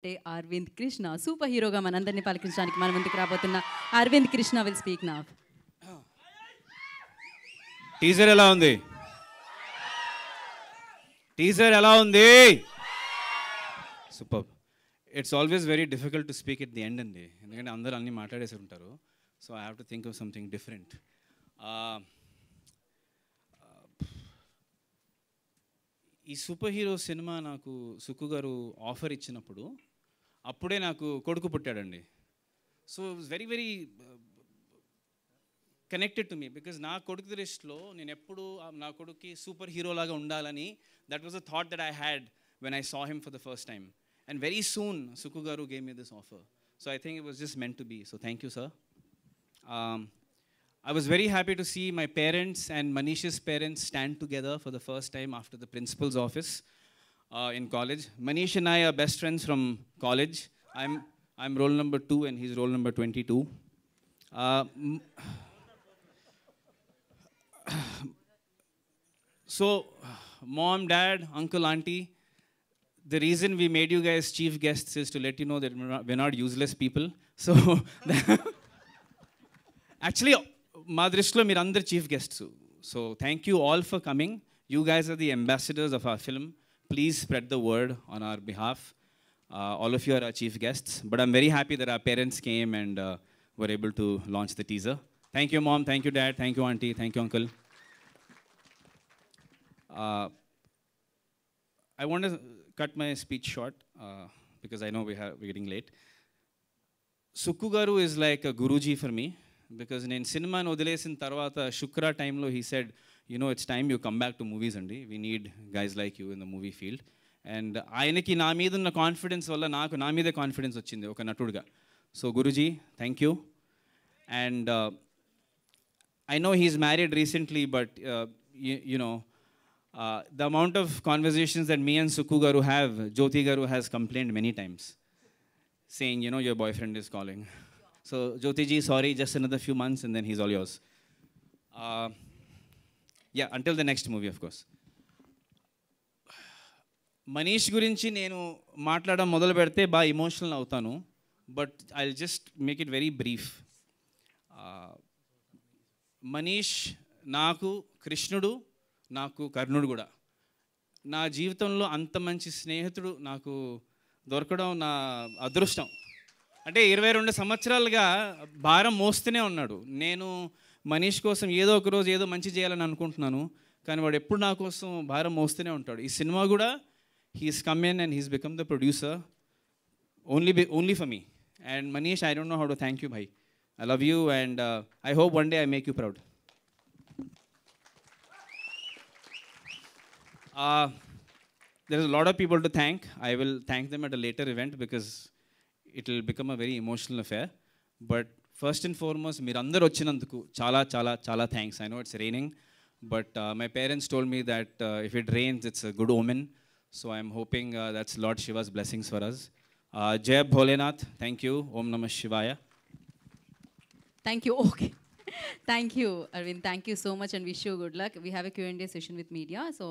Arvind Krishna, superhero ga manandarni palikinchadaniki mana munduku rabothunna Arvind Krishna will speak now. Teaser ఎలా ఉంది? Teaser ఎలా ఉంది? Super. It's always very difficult to speak at the end అండి, ఎందుకంటే అందరూ అన్నీ మాట్లాడేసి ఉంటారు. So I have to think of something different. ఈ సూపర్ హీరో సినిమా నాకు సుక్కు గారు ఆఫర్ ఇచ్చినప్పుడు అప్పుడే నాకు కొడుకు పుట్టాడండి. So it's very very connected to me, because నా కొడుకు దృష్టిలో నేను ఎప్పుడు నా కొడుకుకి సూపర్ హీరో లాగా ఉండాలని, that was a thought that I had when I saw him for the first time. And very soon Sukku garu gave me this offer. So I think it was just meant to be. So thank you sir. I was very happy to see my parents and Manish's parents stand together for the first time after the principal's office in college. Manish and I are best friends from college. I'm roll number 2 and he's roll number 22. So, mom, dad, uncle, auntie, the reason we made you guys chief guests is to let you know that we're not useless people. So, actually, మా దృష్టిలో మీరు అందరు chief guests. So thank you all for coming. You guys are the ambassadors of our film. Please spread the word on our behalf. All of you are our chief guests. But I'm very happy that our parents came and were able to launch the teaser. Thank you mom, thank you dad, thank you aunty, thank you uncle. I want to cut my speech short because I know we're getting late. Sukku Garu is like a Guruji for me. Because నేను సినిమాని వదిలేసిన తర్వాత శుక్ర టైంలో he said, it's time you come back to movies అండి, we need guys like you in the movie field. And ఆయనకి నా మీద ఉన్న కాన్ఫిడెన్స్ వల్ల నాకు నా మీదే కాన్ఫిడెన్స్ వచ్చింది ఒక నటుడుగా. So Guruji, thank you. And I know he's married recently, but the amount of conversations that me and Sukku Garu have, Jyoti Garu has complained many times, saying, your boyfriend is calling. So, Jyoti ji, sorry, just another few months and then he's all yours. Yeah, until the next movie, of course. Manish గురించి నేను మాట్లాడడం మొదలు పెడితే బాగా emotional అవుతాను, but I'll just make it very brief. Manish నాకు కృష్ణుడు, నాకు కర్ణుడు కూడా. నా జీవితంలో అంత మంచి స్నేహితుడు నాకు దొరకడం నా అదృష్టం. అంటే 22 సంవత్సరాలుగా భారం మోస్తూనే ఉన్నాడు. నేను మనీష్ కోసం ఏదో ఒక రోజు ఏదో మంచి చేయాలని అనుకుంటున్నాను, కానీ వాడు ఎప్పుడు నా కోసం భారం మోస్తూనే ఉంటాడు. ఈ సినిమా కూడా he's come in and he's become the producer only for me. And Manish, I don't know how to thank you భై. I love you and I hope one day I make you proud. There is a lot of people to thank. I will thank them at a later event because it will become a very emotional affair. But first and foremost, మీరందరూ వచ్చినందుకు చాలా చాలా చాలా thanks. I know it's raining, but my parents told me that if it rains, it's a good omen. So I'm hoping that's Lord Shiva's blessings for us. Jai Bholenath, thank you. Om Namah Shivaya. Thank you. Okay. Thank you, Arvind. Thank you so much and wish you good luck. We have a Q&A session with media. So